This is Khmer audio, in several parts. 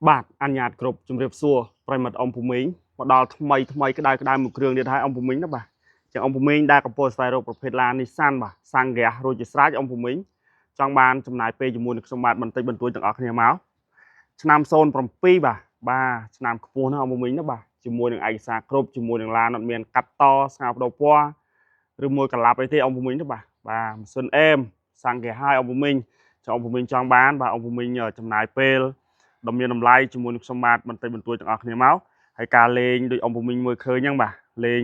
បាទអញ្ញាតគ្រប់ជំរាបសួរប្រិមត្តអ៊ំពូមីងមកដល់ថ្មីក្តៅមួយគ្រឿងទៀតហើយអ៊ំពូមីងណាបាទចឹងអ៊ំពូមីងដែលកំពុងស្វែងរកប្រភេទឡាននេះសានបាទសាំងហ្គាសរួចជាស្រេចអ៊ំពូមីងចង់បានចំណាយពេលជាមួយនឹងខ្ញុំបាទបន្តិចបន្តួចទាំងអស់គ្នាមកឆ្នាំ07បាទឆ្នាំខ្ពស់ណាអ៊ំពូមីងណាបាទជាមួយនឹងឯកសារគ្រប់ជាមួយនឹងឡានអត់មានកាត់តស្ងោបដោពណ៌ឬមួយកលាប់អីទេអ៊ំពូមីងណាបាទម៉ាស៊ីនអេមសាំងហ្គាសហើយអ៊ំពូមីងចង់អ៊ំពូមីងចង់បានបាទអ៊ំពូមីងចំណាយពេលដ៏មានតម្លៃជាមួយនឹងខ្ញុំបាទបន្តិចបន្តួចទាំងអស់គ្នាមកហើយការលេងដូចអ៊ំពូមីងមើលឃើញហ្នឹងបាទលេង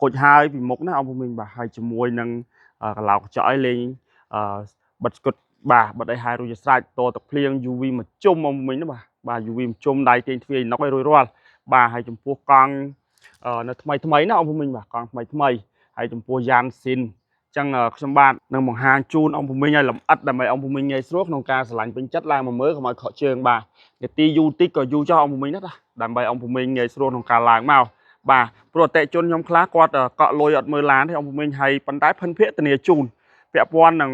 គុជហើយពីមុខណាអ៊ំពូមីងបាទហើយជាមួយនឹងកឡោកកញ្ចក់ឲ្យលេងបិទស្គុតបាទបិទឲ្យហើយរួចជាស្រេចតទឹកភ្លៀង UV មួយជុំអ៊ំពូមីងណាបាទ UV មួយជុំដៃទាញទ្វារណុកឲ្យរួចរាល់បាទហើយចំពោះកង់នៅថ្មីណាអ៊ំពូមីងបាទកង់ថ្មីហើយចំពោះយ៉ានស៊ីនចឹងខ្ញុំបាទនឹងបង្ហាញជូនអ៊ំពូមីងឲ្យលម្អិតដើម្បីអ៊ំពូមីងងាយស្រួលក្នុងការឆ្លាញ់ពេញចិត្តឡើងមកមើលកុំឲ្យខកជើងបាទនាទីយូរតិចក៏យូរចោលអ៊ំពូមីងណាដើម្បីអ៊ំពូមីងងាយស្រួលក្នុងការឡើងមកបាទព្រោះអតិជនខ្ញុំខ្លះគាត់កក់លុយអត់មើលឡានទេអ៊ំពូមីងហើយប៉ុន្តែភិនភាគធានាជូនពាក់ព័ន្ធនឹង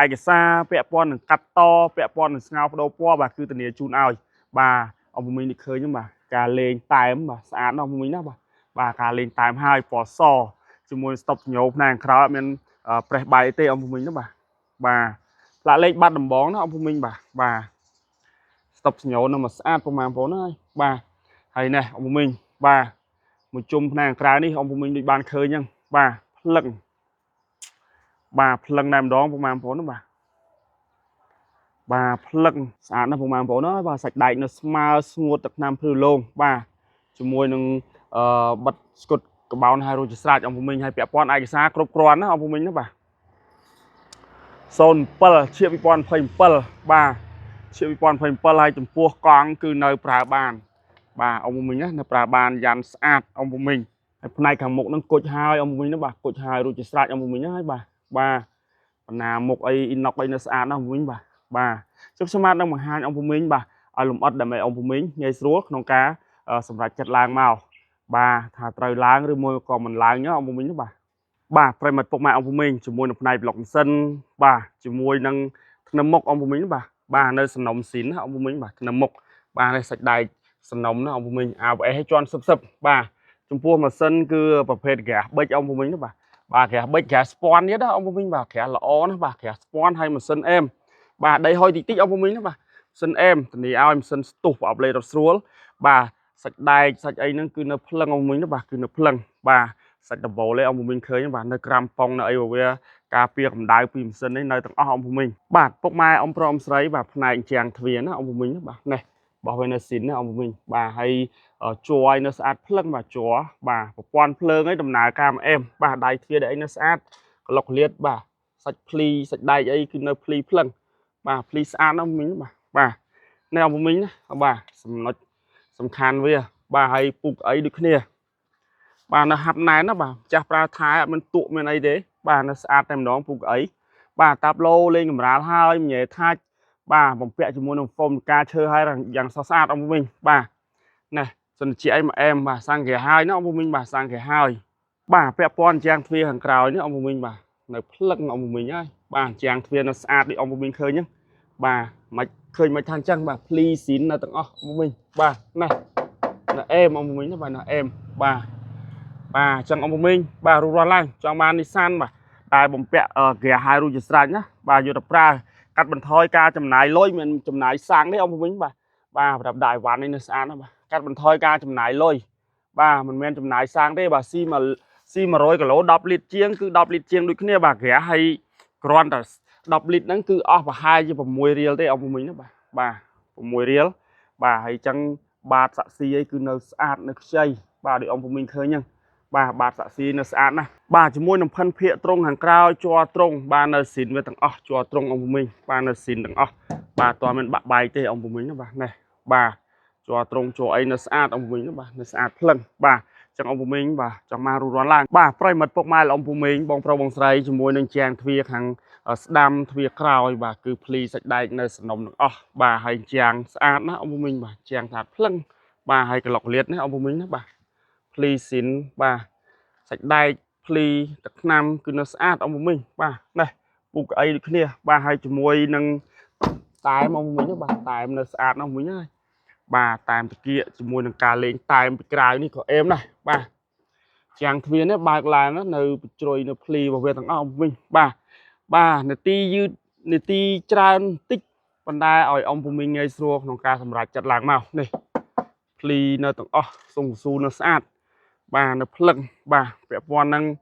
ឯកសារពាក់ព័ន្ធនឹងកាត់តពាក់ព័ន្ធនឹងស្ងោបដូរពណ៌បាទគឺធានាជូនឲ្យបាទអ៊ំពូមីងនេះឃើញហ្នឹងបាទការលេងតែមបាទស្អាតណាស់អ៊ំពូមីងណាបាទការលេងតែមហើយពណ៌សជាមួយស្តុបញោផ្នែកខាងក្រោយអត់មានប្រេះបាយទេអ៊ំពូមីងណាបាទផ្លាកលេខបាត់ដំបងណាអ៊ំពូមីងបាទស្តុបញោនឹងមកស្អាតប្រហែលបងប្អូនហើយបាទហើយនេះអ៊ំពូមីងបាទមួយជុំផ្នែកខាងក្រៅនេះអ៊ំពូមីងដូចបានឃើញហ្នឹងបាទភ្លឹងតែម្ដងប្រហែលបងប្អូនណាបាទភ្លឹងស្អាតណាស់ប្រហែលបងប្អូនហើយបាទសាច់ដែកនៅស្មើស្ងួតទឹកថ្នាំព្រឺលោងបាទជាមួយនឹងបិទស្គុតកបោនហើយរួចជាស្រេចអ៊ំពូមីងហើយពាក់ព័ន្ធឯកសារគ្រប់គ្រាន់ណាអ៊ំពូមីងណាបាទ07ជា2027បាទជា2027ហើយចំពោះកង់គឺនៅប្រើបានបាទអ៊ំពូមីងណានៅប្រើបានយ៉ាងស្អាតអ៊ំពូមីងហើយផ្នែកខាងមុខហ្នឹងគុជហើយអ៊ំពូមីងណាបាទគុជហើយរួចជាស្រេចអ៊ំពូមីងហើយបាទបណ្ណាមុខអីអ៊ីណុកអីនៅស្អាតណាស់អ៊ំពូមីងបាទជុំខ្ញុំបាទនឹងបង្ហាញអ៊ំពូមីងបាទឲ្យលម្អិតដើម្បីអ៊ំពូមីងងាយស្រួលក្នុងការសម្រេចចិត្តឡើងមកបាទថាត្រូវឡើងឬមួយក៏មិនឡើងអ៊ំពូមីងណាបាទប្រិមិត្តពុកម៉ែអ៊ំពូមីងជាមួយនឹងផ្នែកប្លុកម៉ាស៊ីនបាទជាមួយនឹងធ្នឹមមុខអ៊ំពូមីងបាទនៅសំណុំស៊ីនណាអ៊ំពូមីងបាទធ្នឹមមុខបាទនៅសាច់ដែកសំណុំណាអ៊ំពូមីងABSឲ្យជន់សឹបបាទចំពោះម៉ាស៊ីនគឺប្រភេទក្រាស់ប៊ិចអ៊ំពូមីងណាបាទក្រាស់ប៊ិចក្រាស់ស្ពាន់ទៀតណាអ៊ំពូមីងបាទក្រាស់ល្អណាបាទក្រាស់ស្ពាន់ហើយម៉ាស៊ីនអេមបាទដីហុយតិចអ៊ំពូមីងណាបាទម៉ាស៊ីនអេមធានាឲ្យម៉ាស៊ីនស្ទុះប្រអប់លេខរត់ស្រួលបាទសាច់ដែកសាច់អីហ្នឹងគឺនៅភ្លឹងអ៊ំពូមីងណាបាទគឺនៅភ្លឹងបាទសាច់ដបូលឯងអ៊ំពូមីងឃើញបាទនៅក្រាំប៉ុងនៅអីវាការពារកម្ដៅពីម៉ាស៊ីននេះនៅទាំងអស់អ៊ំពូមីងបាទពុកម៉ែអ៊ំប្រុសអ៊ំស្រីបាទផ្នែកជាងទ្វារណាអ៊ំពូមីងបាទនេះបោះវានៅស៊ីនណាអ៊ំពូមីងបាទហើយជ័រឲ្យនៅស្អាតភ្លឹងបាទជ័របាទប្រព័ន្ធភ្លើងឲ្យដំណើរការអេមបាទដៃទ្វារដែលអីនៅស្អាតក្លុកលាតបាទសាច់ភ្លីសាច់ដែកអីគឺនៅភ្លីភ្លឹងបាទភ្លីស្អាតណាអ៊ំពូមីងបាទនេះអ៊ំពូមីងណាបាទចំណុចសំខាន់វាបាទហើយពុកអីដូចគ្នាបាទនៅហាត់ណែនណាបាទចាស់ប្រើថែអត់មានទក់មានអីទេបាទនៅស្អាតតែម្ដងពុកអីបាទតាប់ឡូលេងកម្រាលហើយញ៉ែថាច់បាទបំពាក់ជាមួយនឹងហ្វូមការឈើហើយយ៉ាងស្រស់ស្អាតអ៊ំពូមីងបាទនេះសិនជាអីមកអែមបាទសាំងគេហើយណាអ៊ំពូមីងបាទសាំងគេហើយបាទពាក់ព័ន្ធជាងទ្វារខាងក្រោយនេះអ៊ំពូមីងបាទនៅភ្លឹងអ៊ំពូមីងហើយបាទជាងទ្វារនៅស្អាតដូចអ៊ំពូមីងឃើញហ្នឹងបាទមិនឃើញមិនថាអញ្ចឹងបាទភ្លីស៊ីននៅទាំងអស់អ៊ំពូមីងបាទណាអេមអ៊ំពូមីងណាបាទណាអេមបាទអញ្ចឹងអ៊ំពូមីងបាទរួចរាល់ឡើងចង់បាននីសានបាទតែបំពាក់ក្រាស់ហើយរួចជាស្រេចណាបាទយកទៅប្រើកាត់បន្ថយការចំណាយលុយមិនចំណាយសាំងទេអ៊ំពូមីងបាទប្រដាប់ដាក់អីវ៉ាន់នេះនៅស្អាតណាបាទកាត់បន្ថយការចំណាយលុយបាទមិនមែនចំណាយសាំងទេបាទស៊ី100 គីឡូ10 លីត្រជាងគឺ10 លីត្រជាងដូចគ្នាបាទក្រាស់ហើយគ្រាន់តែ10 លីត្រហ្នឹងគឺអស់ប្រហែលជា6 រៀលទេអ៊ំពូមីងណាបាទ6 រៀលបាទហើយអញ្ចឹងបាតសាក់ស៊ីអីគឺនៅស្អាតនៅខ្ចីបាទដូចអ៊ំពូមីងឃើញហ្នឹងបាទបាតសាក់ស៊ីនៅស្អាតណាស់បាទជាមួយនឹងភិនភាគត្រង់ខាងក្រោយជ័រត្រង់បាទនៅស៊ីនវាទាំងអស់ជ័រត្រង់អ៊ំពូមីងបាទនៅស៊ីនទាំងអស់បាទតើមានបាក់បាយទេអ៊ំពូមីងណាបាទនេះបាទជ័រត្រង់ជ័រអីនៅស្អាតអ៊ំពូមីងណាបាទនៅស្អាតភ្លឹងបាទចឹងអ៊ំពូមីងបាទចង់មករួចរាល់ឡើងបាទប្រិមិត្តពុកម៉ែអ៊ំពូមីងបងប្រុសបងស្រីជាមួយនឹងជាងទ្វារខាងស្ដាំទ្វារក្រោយបាទគឺភ្លីសាច់ដែកនៅសំណុំទាំងអស់បាទហើយជាងស្អាតណាអ៊ំពូមីងបាទជាងស្អាតភ្លឹងបាទហើយកន្លុកលាតណាអ៊ំពូមីងណាបាទភ្លីស៊ីនបាទសាច់ដែកភ្លីទឹកថ្នាំគឺនៅស្អាតអ៊ំពូមីងបាទនេះពូកអីដូចគ្នាបាទហើយជាមួយនឹងតែមអ៊ំពូមីងបាទតែមនៅស្អាតណាស់អ៊ំពូមីងហើយ bà tam từ kia chỉ mùi nâng cà lên tam bị cài ní có em này bà chàng thuyền ấy bà là nó nơi trôi nó pli vào về thằng ông mình bà nè ti tràn tích phần đai ở ông của mình ngay xưa nông ca sầm rạch chặt làng màu này pli nó tặng sùng su nó sát bà nó phật bà vẽ quan năng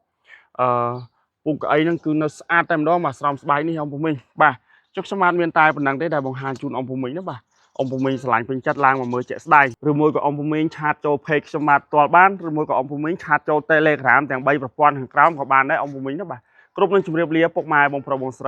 vùng cái ấy năng cứ nó sát tem đó mà xong bài ní ông của mình bà chúc sớm an miền tai phần năng đấy đại bằng hàng chun ông của mình đó bà ông của mình sànhเป็นจัดลางมาเมื่อเจ็ดได้หรือมวยกับองค์ภูมิชาติโจเพกสมาร์ตัวบ้านหรือมวยกับองค์ภูมิชาติโจเตเลกรามแต่งใบประพรของกรามของบ้านได้องค์ภูมินะบ่ากรุ๊ปนั้นจุดเรียบเรียบปกไม้บงพระบงไส